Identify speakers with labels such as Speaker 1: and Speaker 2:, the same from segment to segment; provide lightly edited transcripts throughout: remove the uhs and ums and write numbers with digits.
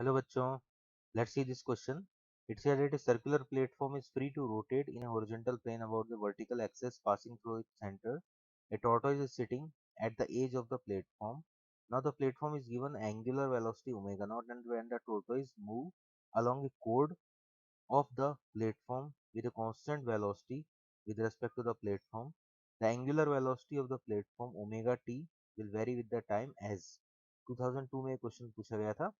Speaker 1: Hello बच्चों, let's see this question. It said that a circular platform is free to rotate in a horizontal plane about the vertical axis passing through its center. A tortoise is sitting at the edge of the platform. Now the platform is given angular velocity omega naught, and when the tortoise move along a chord of the platform with a constant velocity with respect to the platform, the angular velocity of the platform omega t will vary with the time as 2002 में question पूछा गया था।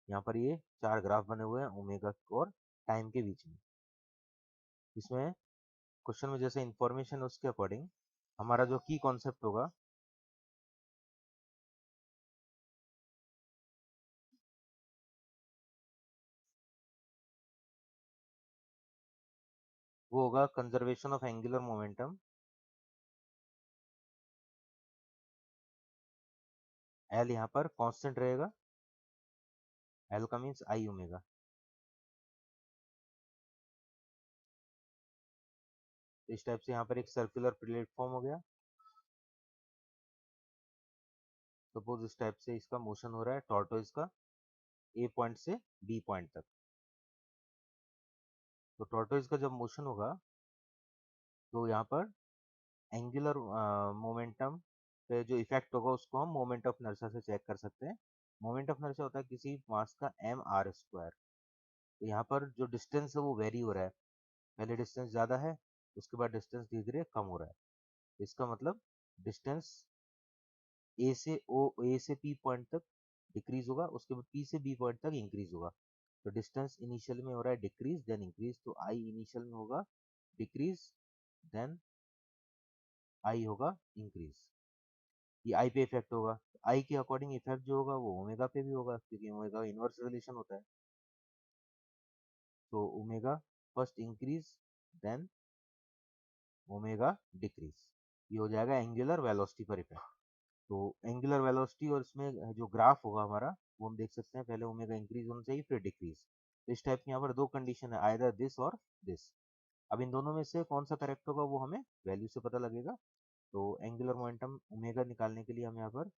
Speaker 1: यहाँ पर ये चार graph बने हुए हैं ओमेगा और टाइम के बीच में। इसमें क्वेश्चन में जैसे इंफॉर्मेशन है उसके अकॉर्डिंग हमारा जो की कॉन्सेप्ट होगा वो होगा conservation of angular momentum. L यहाँ पर कांस्टेंट रहेगा, एल का मीन्स आई ओमेगा। इस टाइप से यहाँ पर एक सर्कुलर प्लेटफॉर्म हो गया। सपोज इस टाइप से इसका मोशन हो रहा है टॉर्टोइज का ए पॉइंट से बी पॉइंट तक। तो टॉर्टोइज का जब मोशन होगा तो यहाँ पर एंगुलर मोमेंटम पे जो इफेक्ट होगा उसको हम मोमेंट ऑफ इनर्शिया से चेक कर सकते हैं। मोमेंट ऑफ इनर्शिया होता है किसी मास का एम आर स्क्वायर। तो यहाँ पर जो डिस्टेंस है वो वेरी हो रहा है, पहले डिस्टेंस ज़्यादा है, उसके बाद डिस्टेंस धीरे धीरे कम हो रहा है। इसका मतलब डिस्टेंस ए से पी पॉइंट तक डिक्रीज होगा, उसके बाद पी से बी पॉइंट तक इंक्रीज होगा। तो डिस्टेंस इनिशियल में हो रहा है डिक्रीज देन इंक्रीज, तो आई इनिशियल में होगा डिक्रीज देन आई होगा इंक्रीज। ये आई पे इफेक्ट होगा, आई के अकॉर्डिंग इफेक्ट जो होगा वो ओमेगा पे भी होगा क्योंकि ओमेगा इनवर्स रिलेशन होता है। तो omega first increase then omega decrease, ये हो जाएगा एंगुलर वेलोसिटी पर इफेक्ट। तो एंगुलर वेलोसिटी और इसमें जो ग्राफ होगा हमारा वो हम देख सकते हैं, पहले ओमेगा इंक्रीज होना चाहिए फिर डिक्रीज। तो इस टाइप की यहाँ पर दो कंडीशन है, आइदर दिस और दिस। अब इन दोनों में से कौन सा करेक्ट होगा वो हमें वैल्यू से पता लगेगा। तो एंगुलर मोमेंटम ओमेगा निकालने के लिए हम यहाँ पर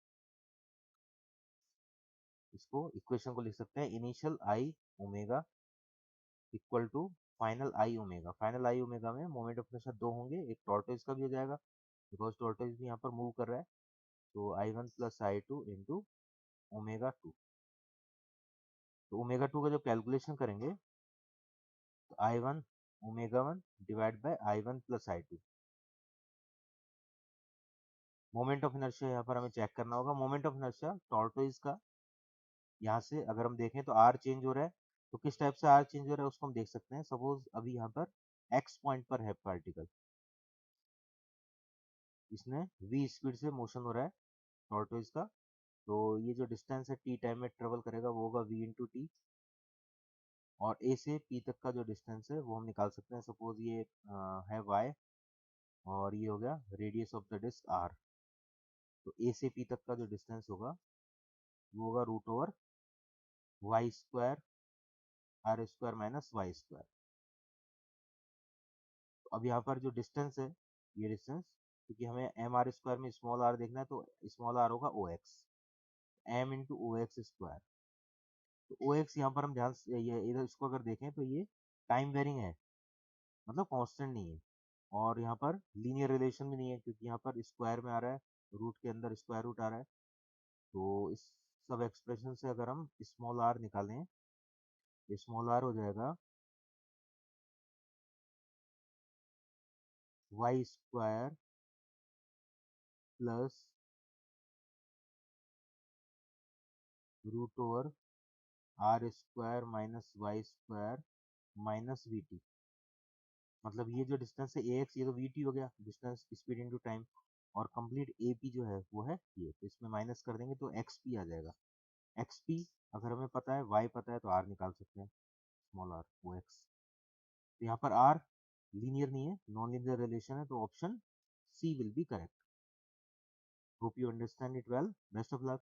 Speaker 1: इसको इक्वेशन को लिख सकते हैं, initial I omega equal to final I omega. Final I omega में मोमेंट ऑफ इनर्शिया दो होंगे, एक टॉर्टोइज का भी हो जाएगा बिकॉज टॉर्टोइज भी यहाँ पर मूव कर रहा है। तो I one plus I two into omega two. तो ओमेगा टू का जब कैलकुलेशन करेंगे तो I one omega one divide by I one plus I two. Moment of inertia यहाँ पर हमें चेक करना होगा। मोमेंट ऑफ इनर्शिया टॉर्टोइज का यहाँ से अगर हम देखें तो आर चेंज हो रहा है, तो किस टाइप से आर चेंज हो रहा है उसको हम देख सकते हैं। सपोज अभी यहाँ पर एक्स पॉइंट पर है पार्टिकल, इसने v स्पीड से मोशन हो रहा है टॉर्टोइज का। तो ये जो डिस्टेंस है टी टाइम में ट्रेवल करेगा वो होगा v इंटू टी, और a से p तक का जो डिस्टेंस है वो हम निकाल सकते हैं। सपोज ये है y और ये हो गया radius of the disc r। तो a से p तक का जो डिस्टेंस होगा वो होगा root over Y square R square minus Y square. तो अब यहाँ पर जो डिस्टेंस है ये डिस्टेंस, क्योंकि हमें एम आर स्क्वायर में स्मॉल आर देखना है तो स्मॉल आर होगा O X, M into O X square. तो ओ एक्स यहाँ पर हम ध्यान से ये इधर इसको अगर देखें तो ये टाइम वेरिंग है, मतलब कांस्टेंट नहीं है। और यहाँ पर लीनियर रिलेशन भी नहीं है क्योंकि यहाँ पर स्क्वायर में आ रहा है, रूट के अंदर स्क्वायर रूट आ रहा है। तो इस सब एक्सप्रेशन से अगर हम स्मॉल आर निकालें तो स्मॉल आर हो जाएगा Y square plus root over R square minus Y square minus V T. मतलब ये जो डिस्टेंस है ए एक्स, ये तो वी टी हो गया डिस्टेंस स्पीड इनटू टाइम, और कंप्लीट ए पी जो है वो है ये। तो इसमें माइनस कर देंगे तो एक्स पी आ जाएगा। एक्स पी अगर हमें पता है, वाई पता है, तो आर निकाल सकते हैं, स्मॉल आर ओ एक्स। तो यहाँ पर आर लीनियर नहीं है, नॉन लीनियर रिलेशन है, तो option C will be correct. Hope you understand it well. Best of luck.